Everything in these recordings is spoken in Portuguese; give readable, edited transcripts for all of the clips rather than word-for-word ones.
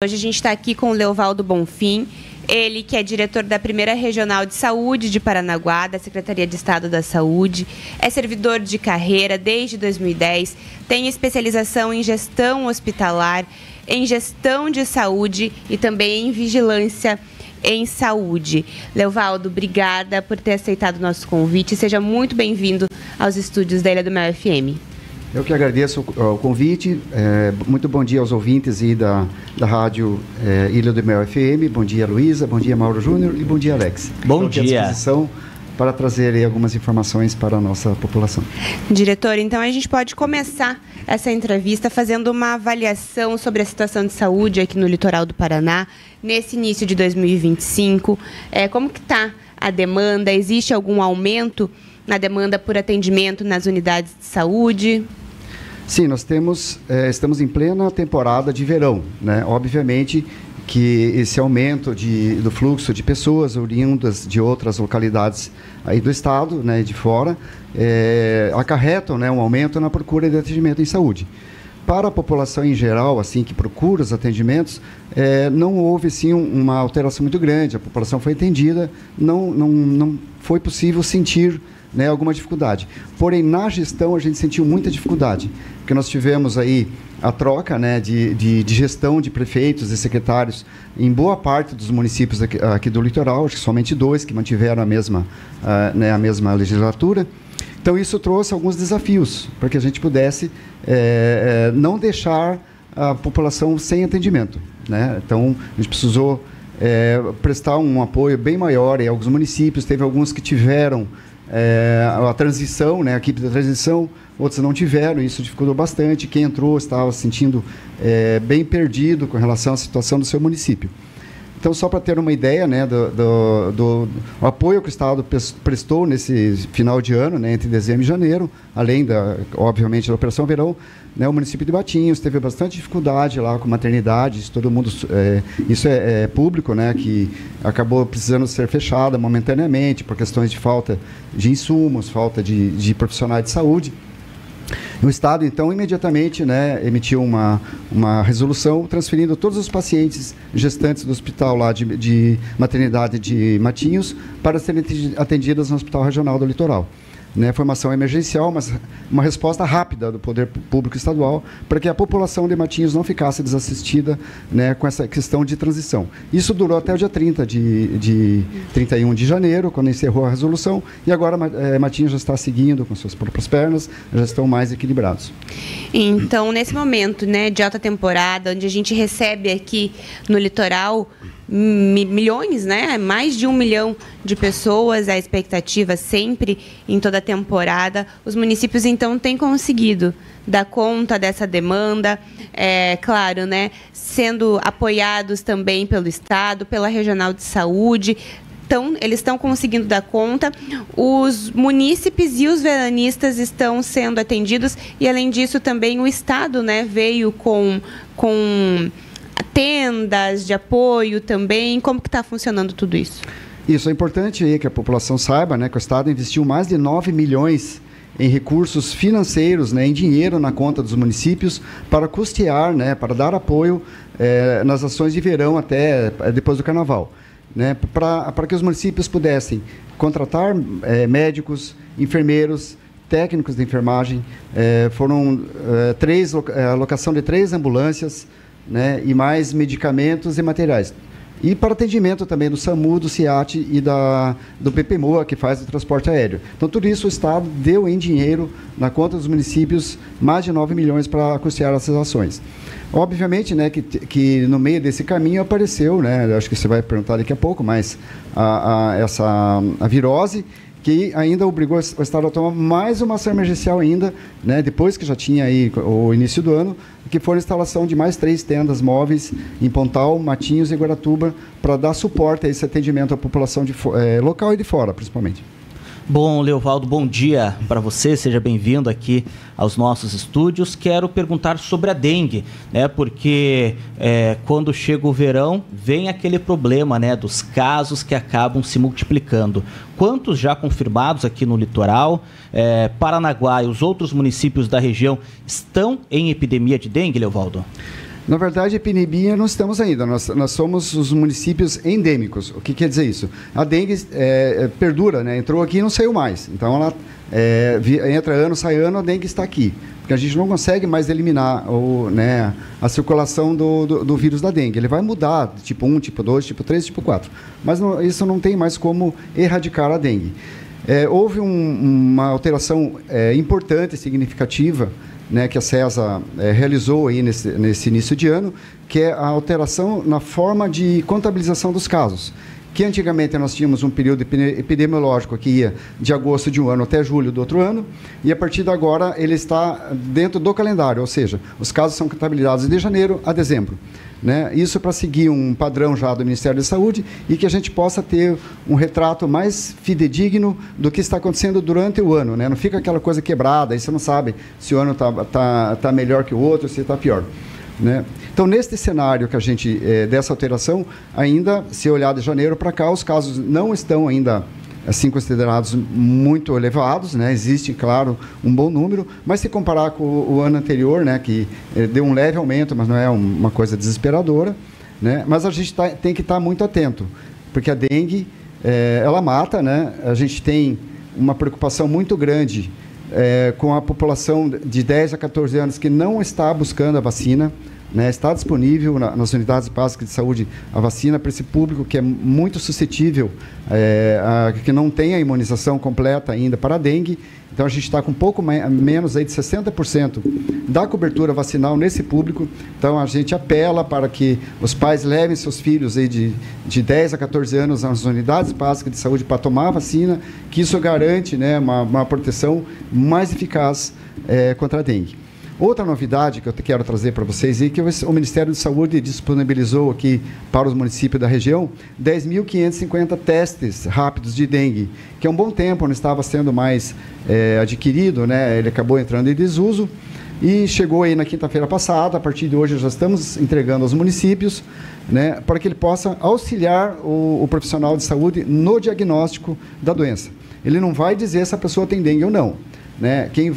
Hoje a gente está aqui com o Leovaldo Bonfim, ele que é diretor da Primeira Regional de Saúde de Paranaguá, da Secretaria de Estado da Saúde, é servidor de carreira desde 2010, tem especialização em gestão hospitalar, em gestão de saúde e também em vigilância em saúde. Leovaldo, obrigada por ter aceitado o nosso convite. Seja muito bem-vindo aos estúdios da Ilha do Mel FM. Eu que agradeço o convite. Muito bom dia aos ouvintes aí da rádio Ilha do Mel FM. Bom dia, Luísa. Bom dia, Mauro Júnior. E bom dia, Alex. Bom dia. Estou à disposição para trazer aí algumas informações para a nossa população. Diretor, então a gente pode começar essa entrevista fazendo uma avaliação sobre a situação de saúde aqui no litoral do Paraná, nesse início de 2025. Como que está a demanda? Existe algum aumento na demanda por atendimento nas unidades de saúde? Sim, nós estamos em plena temporada de verão, né? Obviamente que esse aumento do fluxo de pessoas oriundas de outras localidades aí do estado, né, de fora, acarretam, né, um aumento na procura de atendimento em saúde. Para a população em geral, assim, que procura os atendimentos, não houve, sim, uma alteração muito grande. A população foi atendida, não foi possível sentir, né, alguma dificuldade. Porém, na gestão, a gente sentiu muita dificuldade, porque nós tivemos aí a troca, né, de gestão de prefeitos e secretários em boa parte dos municípios aqui do litoral, acho que somente 2 que mantiveram a mesma legislatura. Então, isso trouxe alguns desafios para que a gente pudesse não deixar a população sem atendimento, né? Então, a gente precisou prestar um apoio bem maior em alguns municípios. Teve alguns que tiveram a transição, né, a equipe da transição, outros não tiveram, isso dificultou bastante. Quem entrou estava se sentindo bem perdido com relação à situação do seu município. Então, só para ter uma ideia, né, do apoio que o Estado prestou nesse final de ano, né, entre dezembro e janeiro, além, obviamente, da Operação Verão, né, o município de Matinhos teve bastante dificuldade lá com maternidades, todo mundo, isso é público, né, que acabou precisando ser fechada momentaneamente por questões de falta de insumos, falta de profissionais de saúde. O Estado, então, imediatamente, né, emitiu uma resolução transferindo todos os pacientes gestantes do hospital lá de maternidade de Matinhos para serem atendidas no Hospital Regional do Litoral. Né, formação emergencial, mas uma resposta rápida do Poder Público Estadual para que a população de Matinhos não ficasse desassistida, né, com essa questão de transição. Isso durou até o dia 31 de janeiro, quando encerrou a resolução, e agora Matinhos já está seguindo com suas próprias pernas, já estão mais equilibrados. Então, nesse momento, né, de alta temporada, onde a gente recebe aqui no litoral milhões, né? Mais de 1 milhão de pessoas, a expectativa sempre em toda a temporada. Os municípios, então, têm conseguido dar conta dessa demanda, claro, né? Sendo apoiados também pelo Estado, pela Regional de Saúde. Então, eles estão conseguindo dar conta, os munícipes e os veranistas estão sendo atendidos e, além disso, também o Estado, né, veio com tendas de apoio também. Como que está funcionando tudo isso? Isso é importante aí que a população saiba, né, que o Estado investiu mais de 9 milhões em recursos financeiros, né, em dinheiro na conta dos municípios para custear, né, para dar apoio nas ações de verão até depois do Carnaval, né, para que os municípios pudessem contratar médicos, enfermeiros, técnicos de enfermagem. Foram a alocação de 3 ambulâncias, né, e mais medicamentos e materiais. E para atendimento também do SAMU, do CIAT e do PPMOA, que faz o transporte aéreo. Então, tudo isso o Estado deu em dinheiro na conta dos municípios, mais de 9 milhões para custear essas ações. Obviamente, né, que no meio desse caminho apareceu, né, acho que você vai perguntar daqui a pouco, mas a virose, que ainda obrigou o Estado a tomar mais uma ação emergencial ainda, né, depois que já tinha aí o início do ano, que foi a instalação de mais 3 tendas móveis em Pontal, Matinhos e Guaratuba, para dar suporte a esse atendimento à população local e de fora, principalmente. Bom, Leovaldo, bom dia para você, seja bem-vindo aqui aos nossos estúdios. Quero perguntar sobre a dengue, né? Porque quando chega o verão, vem aquele problema, né, dos casos que acabam se multiplicando. Quantos já confirmados aqui no litoral? Paranaguá e os outros municípios da região estão em epidemia de dengue, Leovaldo? Na verdade, epidemia não estamos ainda. Nós somos os municípios endêmicos. O que quer dizer isso? A dengue perdura, né? Entrou aqui e não saiu mais. Então, ela entra ano, sai ano, a dengue está aqui. Porque a gente não consegue mais eliminar a circulação do vírus da dengue. Ele vai mudar, tipo 1, tipo 2, tipo 3, tipo 4. Mas isso não tem mais como erradicar a dengue. Houve uma alteração importante e significativa, né, que a CESA realizou aí nesse início de ano, que é a alteração na forma de contabilização dos casos. Que antigamente nós tínhamos um período epidemiológico que ia de agosto de um ano até julho do outro ano, e a partir de agora ele está dentro do calendário, ou seja, os casos são contabilizados de janeiro a dezembro. Né? Isso para seguir um padrão já do Ministério da Saúde e que a gente possa ter um retrato mais fidedigno do que está acontecendo durante o ano. Né? Não fica aquela coisa quebrada, aí você não sabe se o ano tá melhor que o outro, se está pior. Né? Então, neste cenário que a gente, dessa alteração, ainda, se olhar de janeiro para cá, os casos não estão ainda assim considerados muito elevados, né? Existe, claro, um bom número, mas se comparar com o ano anterior, né, que deu um leve aumento, mas não é uma coisa desesperadora, né? Mas a gente tem que estar muito atento, porque a dengue, ela mata, né? A gente tem uma preocupação muito grande com a população de 10 a 14 anos que não está buscando a vacina. Né, está disponível nas unidades básicas de saúde a vacina para esse público que é muito suscetível, que não tem a imunização completa ainda para a dengue. Então, a gente está com um pouco menos aí de 60% da cobertura vacinal nesse público. Então, a gente apela para que os pais levem seus filhos aí de 10 a 14 anos nas unidades básicas de saúde para tomar a vacina, que isso garante, né, uma proteção mais eficaz contra a dengue. Outra novidade que eu quero trazer para vocês é que o Ministério da Saúde disponibilizou aqui para os municípios da região 10.550 testes rápidos de dengue, que é um bom tempo, não estava sendo mais adquirido, né? Ele acabou entrando em desuso e chegou aí na quinta-feira passada. A partir de hoje já estamos entregando aos municípios, né, para que ele possa auxiliar o profissional de saúde no diagnóstico da doença. Ele não vai dizer se a pessoa tem dengue ou não. Né? Quem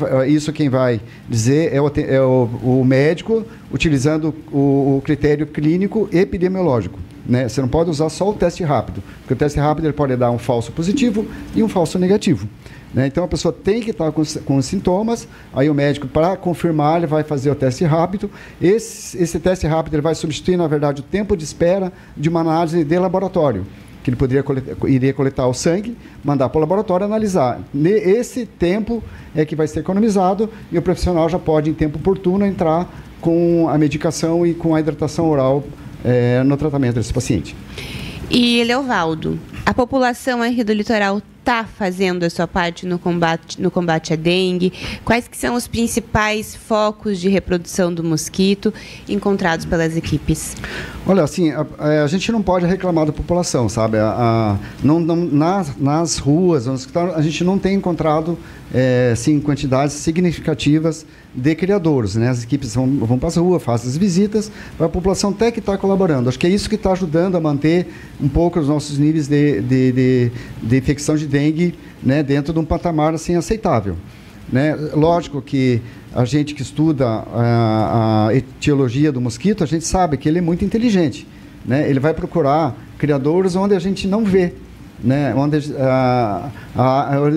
vai dizer é o médico, utilizando o critério clínico epidemiológico. Né? Você não pode usar só o teste rápido, porque o teste rápido ele pode dar um falso positivo e um falso negativo. Né? Então, a pessoa tem que estar com os sintomas, aí o médico, para confirmar, ele vai fazer o teste rápido. Esse teste rápido ele vai substituir, na verdade, o tempo de espera de uma análise de laboratório, que ele iria coletar o sangue, mandar para o laboratório analisar. Esse tempo é que vai ser economizado e o profissional já pode, em tempo oportuno, entrar com a medicação e com a hidratação oral no tratamento desse paciente. E, Leovaldo, a população aqui do litoral está fazendo a sua parte no combate à dengue? Quais que são os principais focos de reprodução do mosquito encontrados pelas equipes? Olha, assim, a gente não pode reclamar da população, sabe? Nas ruas, a gente não tem encontrado assim, quantidades significativas de criadouros, né? As equipes vão para as ruas, fazem as visitas, a população até que está colaborando. Acho que é isso que está ajudando a manter um pouco os nossos níveis de infecção de dengue, né, dentro de um patamar assim, aceitável. Né? Lógico que a gente que estuda a etiologia do mosquito, a gente sabe que ele é muito inteligente. Né? Ele vai procurar criadouros onde a gente não vê. Né, onde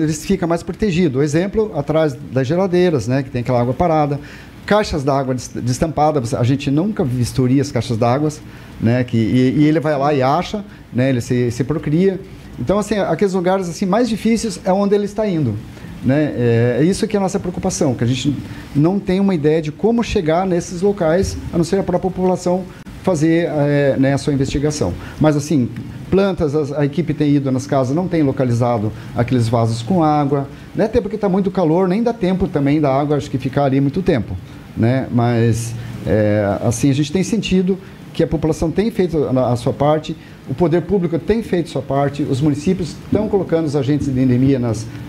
eles ficam mais protegidos. O exemplo, atrás das geladeiras, né, que tem aquela água parada, caixas d'água destampadas, a gente nunca vistoria as caixas d'água, né, e ele vai lá e acha, né, ele se procria. Então, assim, aqueles lugares assim, mais difíceis é onde ele está indo. Né? É isso que é a nossa preocupação, que a gente não tem uma ideia de como chegar nesses locais, a não ser a própria população fazer né, a sua investigação. Mas, assim, plantas, a equipe tem ido nas casas, não tem localizado aqueles vasos com água, né? Até porque está muito calor, nem dá tempo também da água, acho que ficar ali muito tempo. Né? Mas, assim, a gente tem sentido que a população tem feito a sua parte, o poder público tem feito a sua parte, os municípios estão colocando os agentes de endemia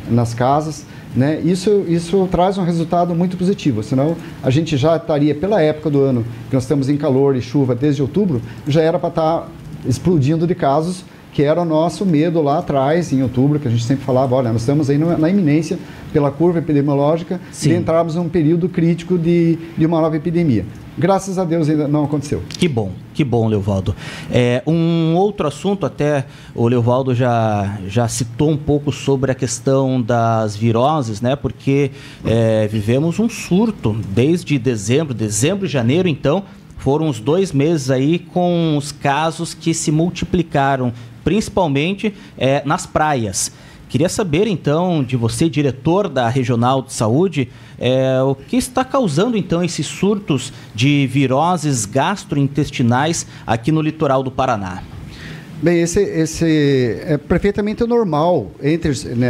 nas casas. Né? Isso traz um resultado muito positivo, senão a gente já estaria, pela época do ano, que nós estamos em calor e chuva desde outubro, já era para estar explodindo de casos, que era o nosso medo lá atrás, em outubro, que a gente sempre falava, olha, nós estamos aí na iminência, pela curva epidemiológica, de entrarmos num período crítico de uma nova epidemia. Graças a Deus ainda não aconteceu. Que bom, Leovaldo. Um outro assunto, até o Leovaldo já citou um pouco sobre a questão das viroses, né? Porque vivemos um surto desde dezembro e janeiro, então, foram os 2 meses aí com os casos que se multiplicaram, principalmente nas praias. Queria saber, então, de você, diretor da Regional de Saúde, o que está causando, então, esses surtos de viroses gastrointestinais aqui no litoral do Paraná? Bem, esse é perfeitamente normal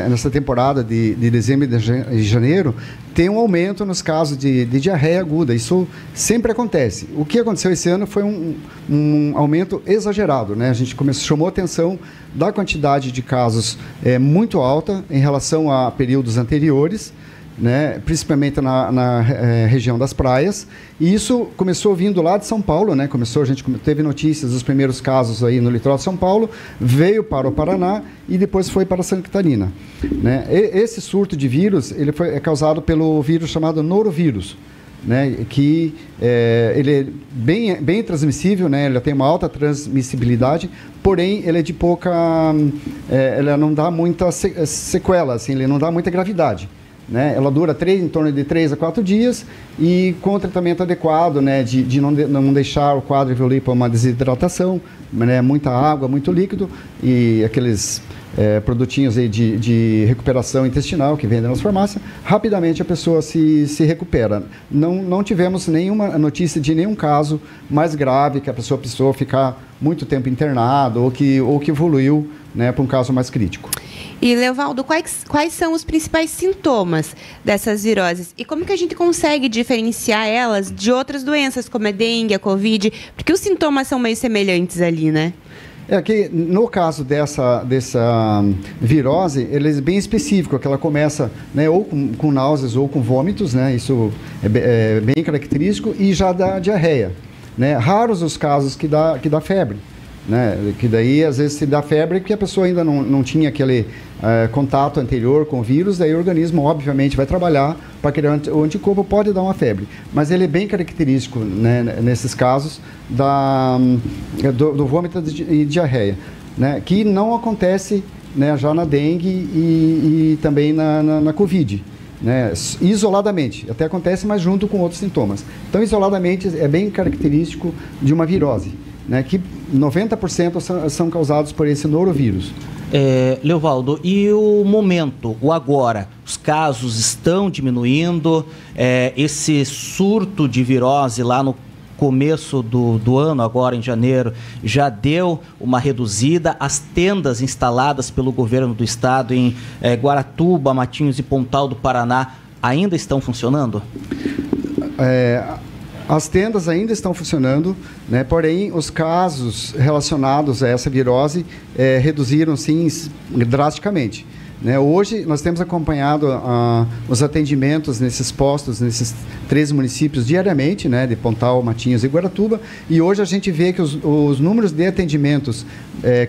nessa temporada de dezembro e de janeiro, tem um aumento nos casos de diarreia aguda. Isso sempre acontece. O que aconteceu esse ano foi um aumento exagerado, né? A gente chamou a atenção da quantidade de casos muito alta em relação a períodos anteriores, né, principalmente na região das praias, e isso começou vindo lá de São Paulo, né, a gente teve notícias dos primeiros casos aí no litoral de São Paulo, veio para o Paraná e depois foi para Santa Catarina, né. Esse surto de vírus, ele é causado pelo vírus chamado norovírus, né, que ele é bem transmissível, né, ele tem uma alta transmissibilidade, porém ele é de pouca, ele não dá muita sequela, assim, ele não dá muita gravidade. Né? Ela dura em torno de 3 a 4 dias e com o tratamento adequado, né, de não deixar o quadro evoluir para uma desidratação, né, muita água, muito líquido e aqueles produtinhos aí de recuperação intestinal que vendem nas farmácias, rapidamente a pessoa se recupera. Não tivemos nenhuma notícia de nenhum caso mais grave que a pessoa precisou ficar muito tempo internado ou que evoluiu, né, para um caso mais crítico. E, Leovaldo, quais são os principais sintomas dessas viroses? E como que a gente consegue diferenciar elas de outras doenças, como a dengue, a Covid? Porque os sintomas são meio semelhantes ali, né? Que no caso dessa virose, ele é bem específico, que ela começa, né, ou com náuseas ou com vômitos, né, isso é bem característico, e já dá diarreia. Né? Raros os casos que dá febre. Né? Que daí às vezes se dá febre que a pessoa ainda não tinha aquele contato anterior com o vírus, daí o organismo obviamente vai trabalhar para criar o anticorpo, pode dar uma febre, mas ele é bem característico, né, nesses casos do vômito e diarreia, né, que não acontece, né, já na dengue e também na Covid. Né, isoladamente, até acontece, mas junto com outros sintomas. Então, isoladamente, é bem característico de uma virose, né, que 90% são causados por esse norovírus. Leovaldo, e o momento, o agora? Os casos estão diminuindo? Esse surto de virose lá no começo do ano, agora em janeiro, já deu uma reduzida? As tendas instaladas pelo governo do estado em Guaratuba, Matinhos e Pontal do Paraná ainda estão funcionando? As tendas ainda estão funcionando, né? Porém, os casos relacionados a essa virose reduziram, sim, drasticamente. Né? Hoje, nós temos acompanhado os atendimentos nesses postos, nesses 3 municípios, diariamente, né? De Pontal, Matinhos e Guaratuba, e hoje a gente vê que os números de atendimentos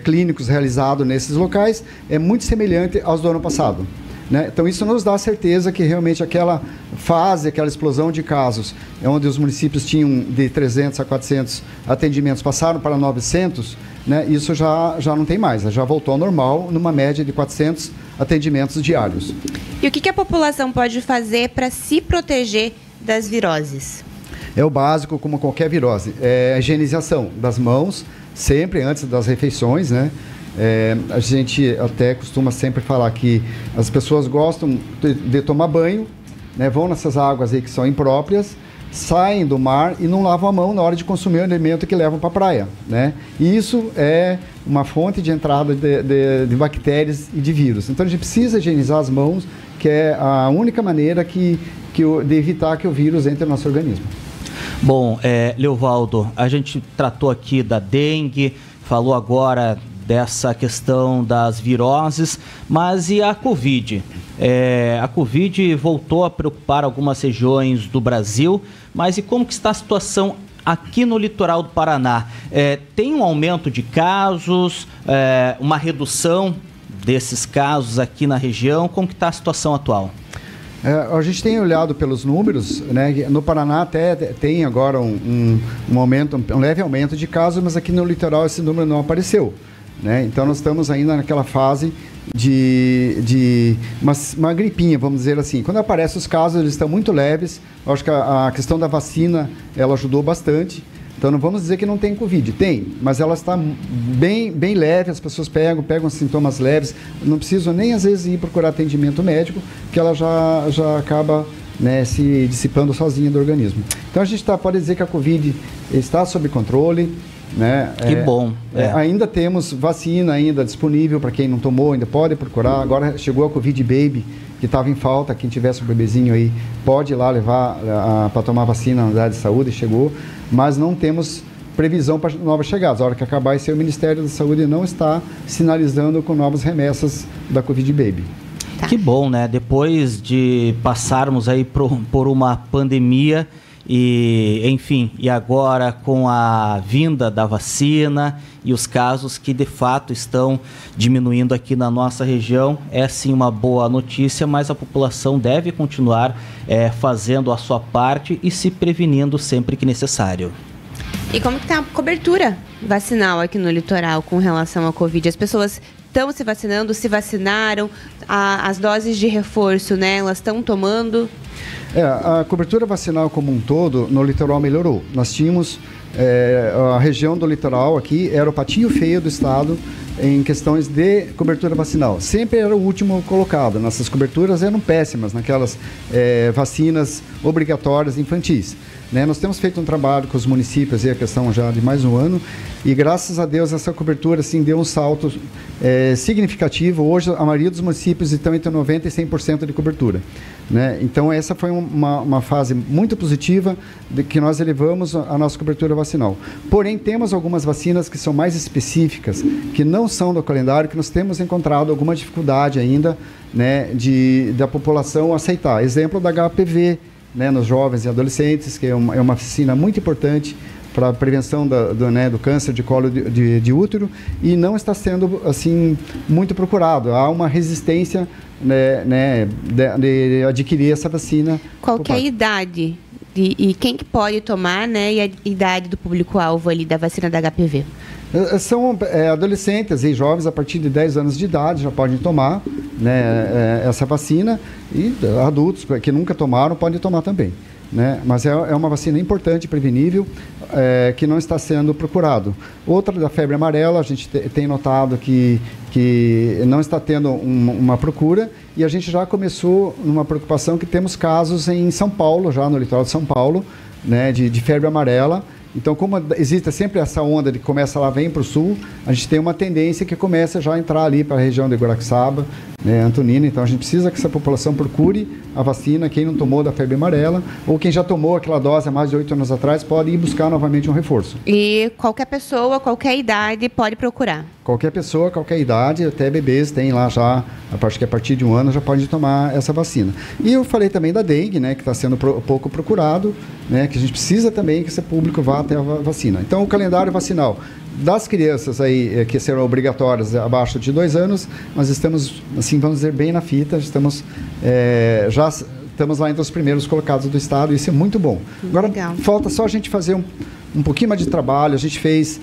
clínicos realizados nesses locais é muito semelhante aos do ano passado. Né? Então, isso nos dá a certeza que realmente aquela fase, aquela explosão de casos, onde os municípios tinham de 300 a 400 atendimentos, passaram para 900, né? Isso já não tem mais, já voltou ao normal, numa média de 400 atendimentos diários. E o que a população pode fazer para se proteger das viroses? É o básico, como qualquer virose, a higienização das mãos, sempre antes das refeições, né? A gente até costuma sempre falar que as pessoas gostam de tomar banho, né, vão nessas águas aí que são impróprias, saem do mar e não lavam a mão na hora de consumir o alimento que levam para a praia. Né? E isso é uma fonte de entrada de bactérias e de vírus. Então a gente precisa higienizar as mãos, que é a única maneira de evitar que o vírus entre no nosso organismo. Bom, Leovaldo, a gente tratou aqui da dengue, falou agora dessa questão das viroses, mas e a Covid? A Covid voltou a preocupar algumas regiões do Brasil, mas e como que está a situação aqui no litoral do Paraná? Tem um aumento de casos, uma redução desses casos aqui na região? Como que está a situação atual? A gente tem olhado pelos números, né? No Paraná até tem agora um leve aumento de casos, mas aqui no litoral esse número não apareceu, né? Então nós estamos ainda naquela fase de uma gripinha, vamos dizer assim. Quando aparecem os casos, eles estão muito leves. Eu acho que a questão da vacina, ela ajudou bastante. Então não vamos dizer que não tem Covid, tem, mas ela está bem leve, as pessoas pegam sintomas leves, não precisam nem às vezes ir procurar atendimento médico, que ela já acaba, né, se dissipando sozinha do organismo. Então a gente pode dizer que a Covid está sob controle, né? Que bom. Ainda temos vacina ainda disponível para quem não tomou, ainda pode procurar. Agora chegou a Covid Baby, que estava em falta. Quem tivesse um bebezinho aí pode ir lá levar para tomar vacina na unidade de saúde, chegou. Mas não temos previsão para novas chegadas. A hora que acabar isso, o Ministério da Saúde não está sinalizando com novas remessas da Covid Baby. Tá. Que bom, né? Depois de passarmos aí por uma pandemia e, enfim, e agora com a vinda da vacina e os casos que de fato estão diminuindo aqui na nossa região, é sim uma boa notícia, mas a população deve continuar fazendo a sua parte e se prevenindo sempre que necessário. E como que está a cobertura vacinal aqui no litoral com relação à Covid? As pessoas estão se vacinando, se vacinaram, as doses de reforço, né, elas estão tomando? A cobertura vacinal como um todo no litoral melhorou. Nós tínhamos a região do litoral aqui, era o patinho feio do estado em questões de cobertura vacinal. Sempre era o último colocado. Nossas coberturas eram péssimas naquelas vacinas obrigatórias infantis. Né? Nós temos feito um trabalho com os municípios, e a questão já de mais um ano, e graças a Deus essa cobertura assim, deu um salto significativo. Hoje a maioria dos municípios estão entre 90% e 100% de cobertura. Né? Então essa foi uma fase muito positiva de que nós elevamos a nossa cobertura vacinal. Porém, temos algumas vacinas que são mais específicas, que não são do calendário, que nós temos encontrado alguma dificuldade ainda, né, da população aceitar. Exemplo da HPV, né, nos jovens e adolescentes, que é uma vacina muito importante para a prevenção do câncer de colo de útero, e não está sendo assim muito procurado. Há uma resistência, né, de adquirir essa vacina. Qual que é a idade e quem que pode tomar, né, e a idade do público-alvo ali da vacina da HPV? São adolescentes e jovens a partir de 10 anos de idade já podem tomar, né, essa vacina, e adultos que nunca tomaram podem tomar também. Né? Mas é uma vacina importante, prevenível, que não está sendo procurado. Outra da febre amarela, a gente tem notado que não está tendo uma procura, e a gente já começou numa preocupação que temos casos em São Paulo, já no litoral de São Paulo, né, de febre amarela. Então, como existe sempre essa onda de que começa lá, vem para o sul, a gente tem uma tendência que começa já a entrar ali para a região de Guaraxaba, né, Antonina. Então, a gente precisa que essa população procure a vacina, quem não tomou da febre amarela, ou quem já tomou aquela dose há mais de 8 anos atrás, pode ir buscar novamente um reforço. E qualquer pessoa, qualquer idade, pode procurar? Qualquer pessoa, qualquer idade, até bebês tem lá já, acho que a partir de 1 ano já pode tomar essa vacina. E eu falei também da dengue, né, que está sendo pouco procurado, né, que a gente precisa também que esse público vá até a vacina. Então, o calendário vacinal das crianças aí que serão obrigatórias abaixo de 2 anos, nós estamos, assim, vamos dizer, bem na fita, já estamos lá entre os primeiros colocados do estado, e isso é muito bom. Agora, legal. Falta só a gente fazer um pouquinho mais de trabalho. A gente fez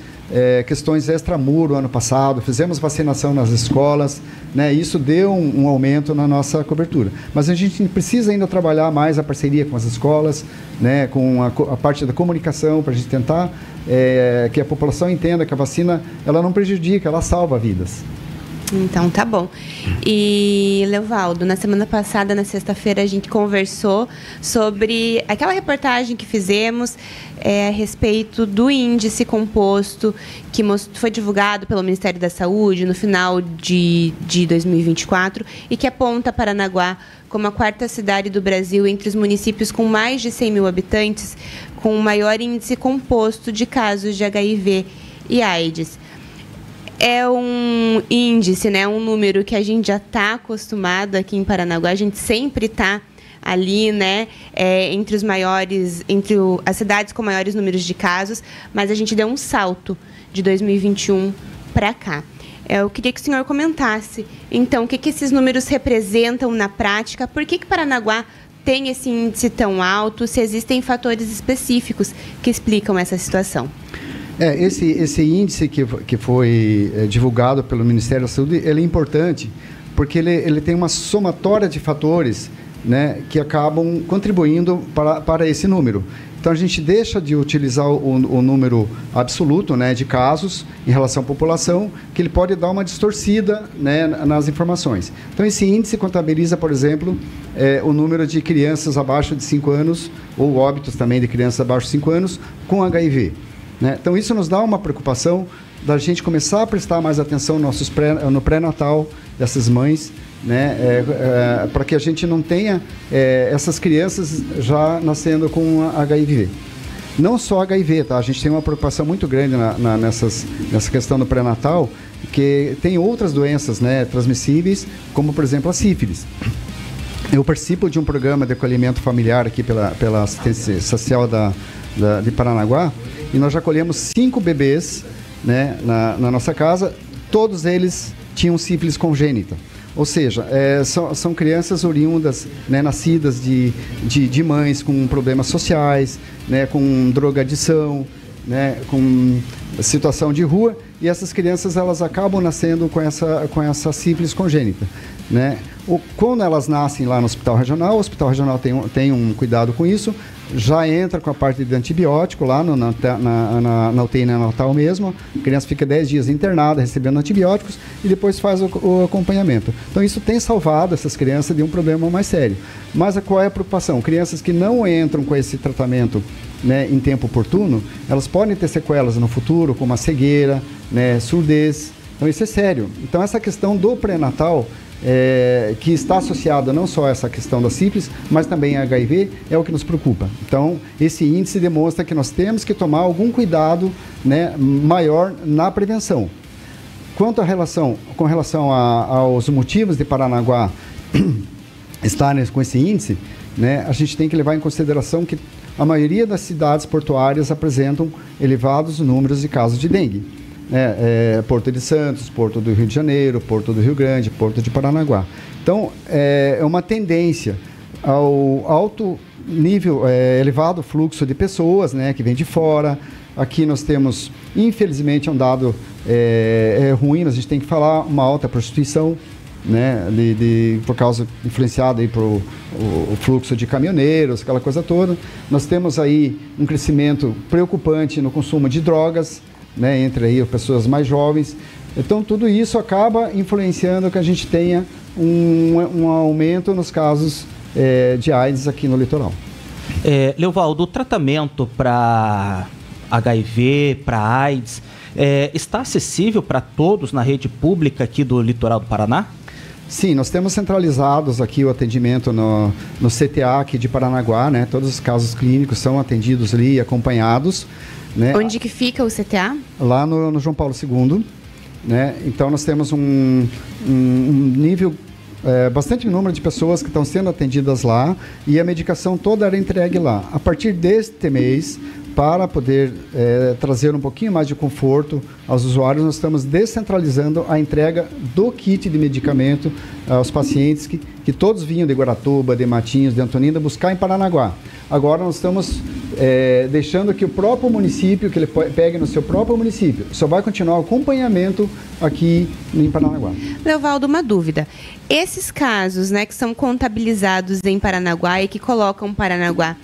questões extramuro ano passado, fizemos vacinação nas escolas, né? Isso deu um aumento na nossa cobertura. Mas a gente precisa ainda trabalhar mais a parceria com as escolas, né? Com a parte da comunicação, para a gente tentar que a população entenda que a vacina ela não prejudica, ela salva vidas. Então, tá bom. E, Leovaldo, na semana passada, na sexta-feira, a gente conversou sobre aquela reportagem que fizemos a respeito do índice composto que foi divulgado pelo Ministério da Saúde no final de 2024 e que aponta Paranaguá como a 4ª cidade do Brasil entre os municípios com mais de 100 mil habitantes, com o maior índice composto de casos de HIV e AIDS. É um índice, né, um número que a gente já está acostumado aqui em Paranaguá, a gente sempre está ali, né, entre os maiores, as cidades com maiores números de casos, mas a gente deu um salto de 2021 para cá. Eu queria que o senhor comentasse, então, o que esses números representam na prática, por que Paranaguá tem esse índice tão alto, se existem fatores específicos que explicam essa situação. Esse índice que foi divulgado pelo Ministério da Saúde, ele é importante porque ele tem uma somatória de fatores, né, que acabam contribuindo para esse número. Então, a gente deixa de utilizar o número absoluto, né, de casos em relação à população, que ele pode dar uma distorcida, né, nas informações. Então, esse índice contabiliza, por exemplo, o número de crianças abaixo de 5 anos, ou óbitos também de crianças abaixo de 5 anos, com HIV. Né? Então, isso nos dá uma preocupação da gente começar a prestar mais atenção no pré-natal dessas mães, né, para que a gente não tenha essas crianças já nascendo com HIV. Não só HIV, tá? A gente tem uma preocupação muito grande nessa questão do pré-natal, que tem outras doenças, né, transmissíveis, como, por exemplo, a sífilis. Eu participo de um programa de acolhimento familiar aqui pela assistência social de Paranaguá, e nós já acolhemos 5 bebês, né, na nossa casa. Todos eles tinham sífilis congênita. Ou seja, são crianças oriundas, né, nascidas de mães com problemas sociais, né, com drogadição, né, com situação de rua, e essas crianças elas acabam nascendo com essa sífilis congênita. Né? Quando elas nascem lá no hospital regional, o hospital regional tem um cuidado com isso, já entra com a parte de antibiótico lá na UTI neonatal mesmo, a criança fica 10 dias internada, recebendo antibióticos, e depois faz o acompanhamento. Então, isso tem salvado essas crianças de um problema mais sério. Mas qual é a preocupação? Crianças que não entram com esse tratamento, né, em tempo oportuno, elas podem ter sequelas no futuro, como a cegueira, né, surdez. Então, isso é sério. Então, essa questão do pré-natal, que está associada não só a essa questão da sífilis, mas também a HIV, é o que nos preocupa. Então, esse índice demonstra que nós temos que tomar algum cuidado, né, maior na prevenção. Quanto com relação aos motivos de Paranaguá estarem com esse índice, né, a gente tem que levar em consideração que a maioria das cidades portuárias apresentam elevados números de casos de dengue. Porto de Santos, Porto do Rio de Janeiro, Porto do Rio Grande, Porto de Paranaguá. Então, é uma tendência ao alto nível, elevado fluxo de pessoas, né, que vem de fora. Aqui nós temos, infelizmente, um dado ruim, mas a gente tem que falar, uma alta prostituição, né, por causa influenciada aí o fluxo de caminhoneiros, aquela coisa toda. Nós temos aí um crescimento preocupante no consumo de drogas, né, entre aí pessoas mais jovens. Então, tudo isso acaba influenciando que a gente tenha um aumento nos casos de AIDS aqui no litoral. Leovaldo, o tratamento para HIV, para AIDS, está acessível para todos na rede pública aqui do litoral do Paraná? Sim, nós temos centralizados aqui o atendimento no CTA aqui de Paranaguá, né? Todos os casos clínicos são atendidos ali e acompanhados. Né? Onde que fica o CTA? Lá no João Paulo II. Né? Então, nós temos um nível, bastante número de pessoas que estão sendo atendidas lá, e a medicação toda era entregue lá. A partir deste mês, para poder trazer um pouquinho mais de conforto aos usuários, nós estamos descentralizando a entrega do kit de medicamento aos pacientes que todos vinham de Guaratuba, de Matinhos, de Antonina, buscar em Paranaguá. Agora nós estamos deixando que o próprio município, que ele pegue no seu próprio município, só vai continuar o acompanhamento aqui em Paranaguá. Leovaldo, uma dúvida. Esses casos, né, que são contabilizados em Paranaguá e que colocam Paranaguá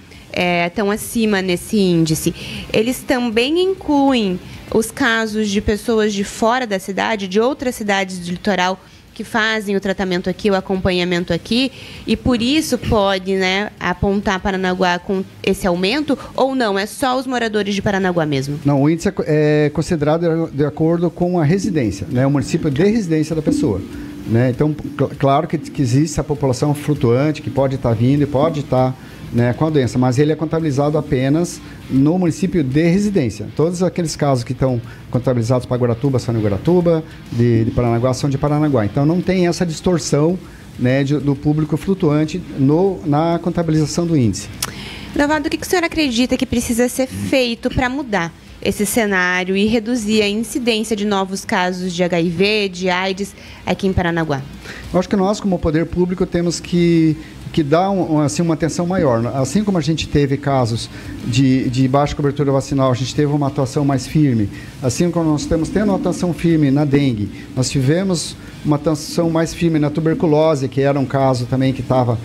estão acima nesse índice, eles também incluem os casos de pessoas de fora da cidade, de outras cidades do litoral, que fazem o tratamento aqui, o acompanhamento aqui, e por isso pode, né, apontar Paranaguá com esse aumento, ou não? É só os moradores de Paranaguá mesmo? Não, o índice é considerado de acordo com a residência, né, o município de residência da pessoa. Né? Então, claro que existe a população flutuante, que pode estar vindo e pode estar, né, com a doença, mas ele é contabilizado apenas no município de residência. Todos aqueles casos que estão contabilizados para Guaratuba são de Guaratuba, de Paranaguá são de Paranaguá. Então não tem essa distorção, né, do público flutuante na contabilização do índice. Leovaldo, o que o senhor acredita que precisa ser feito para mudar esse cenário e reduzir a incidência de novos casos de HIV, de AIDS aqui em Paranaguá? Eu acho que nós, como poder público, temos que dar assim, uma atenção maior. Assim como a gente teve casos de baixa cobertura vacinal, a gente teve uma atuação mais firme. Assim como nós estamos tendo uma atuação firme na dengue, nós tivemos uma atuação mais firme na tuberculose, que era um caso também que estava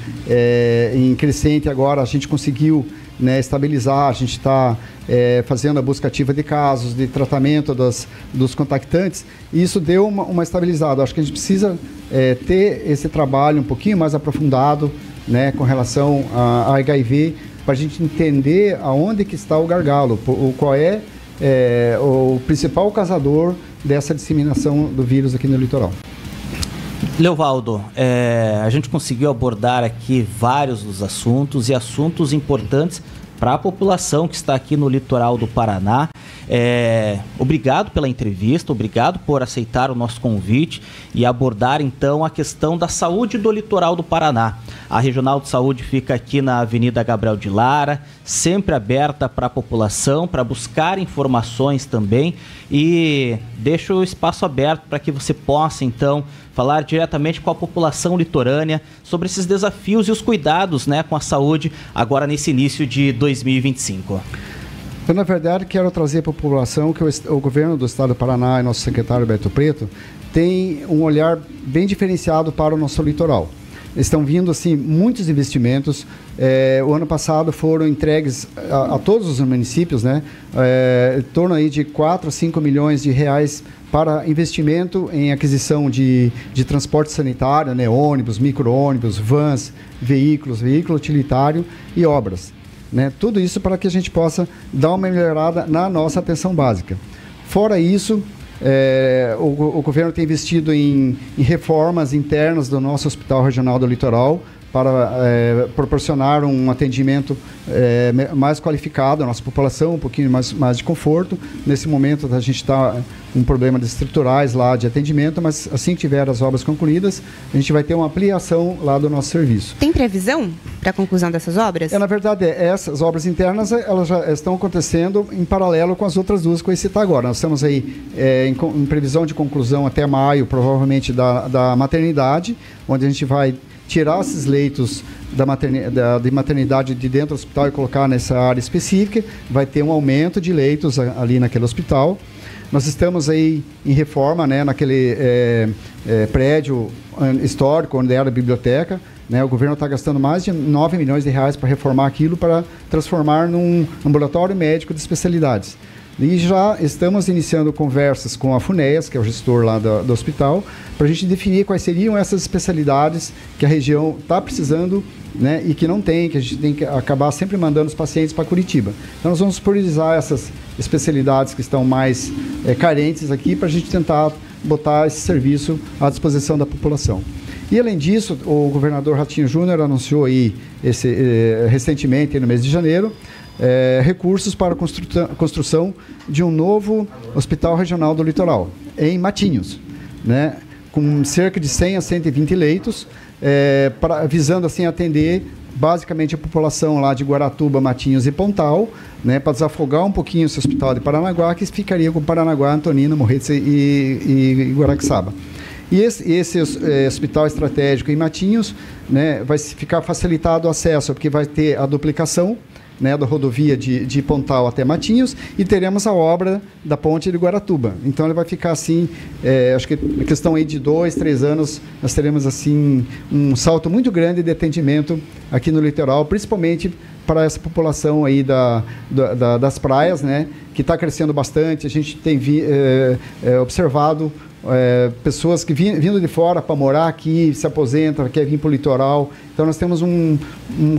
em crescente, agora a gente conseguiu, né, estabilizar, a gente está fazendo a busca ativa de casos, de tratamento dos contactantes, e isso deu uma estabilizada. Acho que a gente precisa ter esse trabalho um pouquinho mais aprofundado, né, com relação a HIV, para a gente entender aonde que está o gargalo, qual é o principal causador dessa disseminação do vírus aqui no litoral. Leovaldo, a gente conseguiu abordar aqui vários dos assuntos e assuntos importantes para a população que está aqui no litoral do Paraná. Obrigado pela entrevista, obrigado por aceitar o nosso convite e abordar então a questão da saúde do litoral do Paraná. A Regional de Saúde fica aqui na Avenida Gabriel de Lara, sempre aberta para a população, para buscar informações também, e deixo o espaço aberto para que você possa então falar diretamente com a população litorânea sobre esses desafios e os cuidados, né, com a saúde agora nesse início de 2025. Eu, na verdade, quero trazer para a população que o governo do estado do Paraná e nosso secretário Beto Preto tem um olhar bem diferenciado para o nosso litoral. Estão vindo assim muitos investimentos. O ano passado foram entregues a todos os municípios, né, em torno aí de 4 a 5 milhões de reais para investimento em aquisição de transporte sanitário, né, ônibus, micro-ônibus, vans, veículo utilitário e obras, né? Tudo isso para que a gente possa dar uma melhorada na nossa atenção básica. Fora isso, o governo tem investido em reformas internas do nosso Hospital Regional do Litoral para proporcionar um atendimento mais qualificado à nossa população, um pouquinho mais de conforto. Nesse momento a gente está com problemas estruturais lá de atendimento, mas assim que tiver as obras concluídas, a gente vai ter uma ampliação lá do nosso serviço. Tem previsão para a conclusão dessas obras? Na verdade, essas obras internas elas já estão acontecendo em paralelo com as outras duas que eu ia citar agora. Nós estamos aí em previsão de conclusão até maio, provavelmente, da maternidade, onde a gente vai tirar esses leitos de maternidade de dentro do hospital e colocar nessa área específica. Vai ter um aumento de leitos ali naquele hospital. Nós estamos aí em reforma, né, naquele prédio histórico onde era a biblioteca, né? O governo está gastando mais de 9 milhões de reais para reformar aquilo, para transformar num ambulatório médico de especialidades. E já estamos iniciando conversas com a FUNEAS, que é o gestor lá do hospital, para a gente definir quais seriam essas especialidades que a região está precisando, né, e que não tem, que a gente tem que acabar sempre mandando os pacientes para Curitiba. Então nós vamos priorizar essas especialidades que estão mais carentes aqui, para a gente tentar botar esse serviço à disposição da população. E além disso, o governador Ratinho Júnior anunciou aí recentemente, no mês de janeiro, recursos para a construção de um novo Hospital Regional do Litoral, em Matinhos, né, com cerca de 100 a 120 leitos, visando assim atender basicamente a população lá de Guaratuba, Matinhos e Pontal, né, para desafogar um pouquinho esse hospital de Paranaguá, que ficaria com Paranaguá, Antonina, Morretes e Guaraxaba. E esse hospital estratégico em Matinhos, né, vai ficar facilitado o acesso, porque vai ter a duplicação, né, da rodovia de Pontal até Matinhos, e teremos a obra da ponte de Guaratuba. Então ele vai ficar assim, acho que na questão aí de 2, 3 anos, nós teremos assim um salto muito grande de atendimento aqui no litoral, principalmente para essa população aí das praias, né, que está crescendo bastante. A gente tem observado pessoas que vindo de fora para morar aqui, se aposentam, quer vir para o litoral. Então nós temos um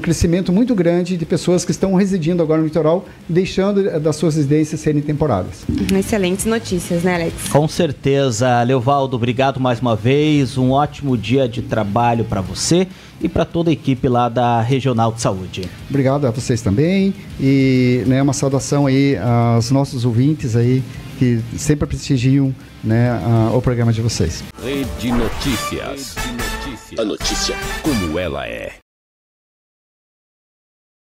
crescimento muito grande de pessoas que estão residindo agora no litoral, deixando das suas residências serem temporárias. Excelentes notícias, né, Alex? Com certeza. Leovaldo, obrigado mais uma vez, um ótimo dia de trabalho para você e para toda a equipe lá da Regional de Saúde. Obrigado a vocês também, e, né, uma saudação aí aos nossos ouvintes aí, que sempre prestigiam, né, o programa de vocês. Rede Notícias. A notícia como ela é.